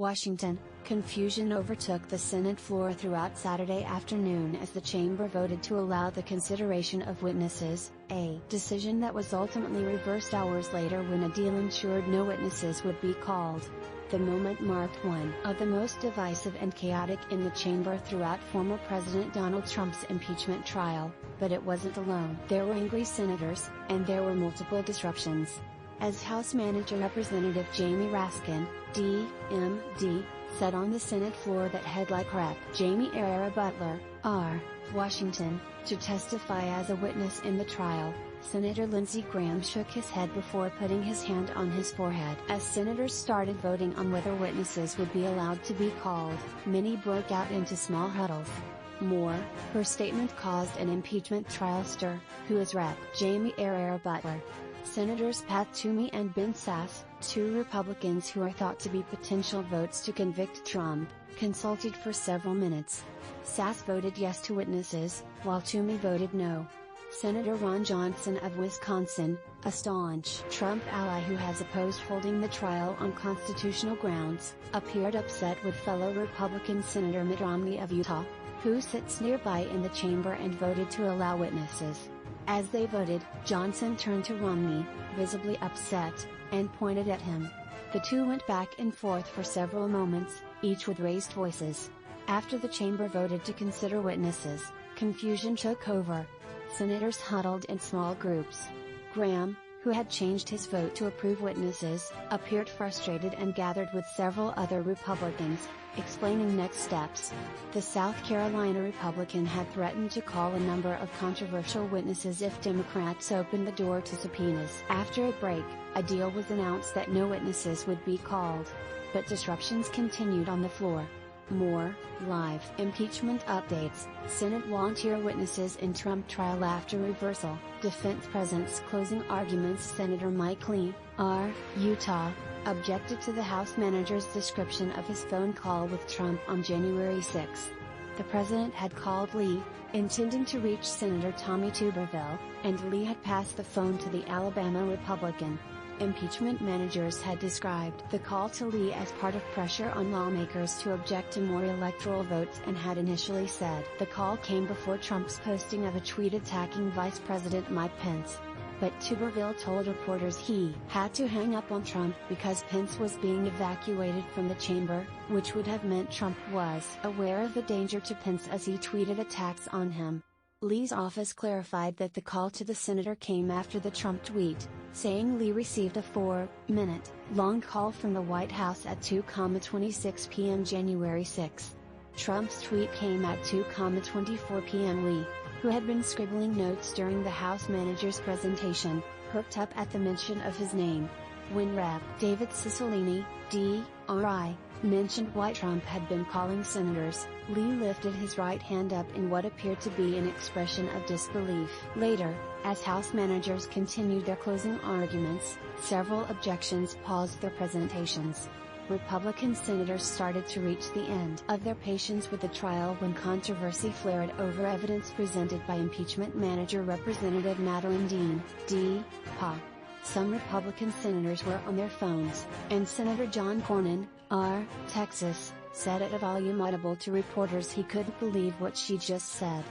Washington, confusion overtook the Senate floor throughout Saturday afternoon as the chamber voted to allow the consideration of witnesses, a decision that was ultimately reversed hours later when a deal ensured no witnesses would be called. The moment marked one of the most divisive and chaotic in the chamber throughout former President Donald Trump's impeachment trial, but it wasn't alone. There were angry senators, and there were multiple disruptions. As House Manager Representative Jamie Raskin, D.M.D., said on the Senate floor that he'd like Rep. Jamie Herrera Butler, R. Washington, to testify as a witness in the trial, Senator Lindsey Graham shook his head before putting his hand on his forehead. As senators started voting on whether witnesses would be allowed to be called, many broke out into small huddles. More, her statement caused an impeachment trial stir. Who is Rep. Jamie Herrera Butler? Senators Pat Toomey and Ben Sasse, two Republicans who are thought to be potential votes to convict Trump, consulted for several minutes. Sasse voted yes to witnesses, while Toomey voted no. Senator Ron Johnson of Wisconsin, a staunch Trump ally who has opposed holding the trial on constitutional grounds, appeared upset with fellow Republican Senator Mitt Romney of Utah, who sits nearby in the chamber and voted to allow witnesses. As they voted, Johnson turned to Romney, visibly upset, and pointed at him. The two went back and forth for several moments, each with raised voices. After the chamber voted to consider witnesses, confusion took over. Senators huddled in small groups. Graham, who had changed his vote to approve witnesses, appeared frustrated and gathered with several other Republicans, explaining next steps. The South Carolina Republican had threatened to call a number of controversial witnesses if Democrats opened the door to subpoenas. After a break, a deal was announced that no witnesses would be called. But disruptions continued on the floor. More, live impeachment updates. Senate volunteer witnesses in Trump trial after reversal. Defense presents closing arguments. Senator Mike Lee, R. Utah, objected to the House manager's description of his phone call with Trump on January 6. The president had called Lee, intending to reach Senator Tommy Tuberville, and Lee had passed the phone to the Alabama Republican. Impeachment managers had described the call to Lee as part of pressure on lawmakers to object to more electoral votes and had initially said the call came before Trump's posting of a tweet attacking Vice President Mike Pence. But Tuberville told reporters he had to hang up on Trump because Pence was being evacuated from the chamber, which would have meant Trump was aware of the danger to Pence as he tweeted attacks on him. Lee's office clarified that the call to the senator came after the Trump tweet, saying Lee received a 4-minute-long call from the White House at 2:26 p.m. January 6. Trump's tweet came at 2:24 p.m. Lee, who had been scribbling notes during the House manager's presentation, perked up at the mention of his name. When Rep. David Cicilline, D.R.I., mentioned why Trump had been calling senators, Lee lifted his right hand up in what appeared to be an expression of disbelief. Later, as House managers continued their closing arguments, several objections paused their presentations. Republican senators started to reach the end of their patience with the trial when controversy flared over evidence presented by impeachment manager Representative Madeleine Dean, D.Pa. Some Republican senators were on their phones, and Senator John Cornyn, R. Texas, said at a volume audible to reporters he couldn't believe what she just said.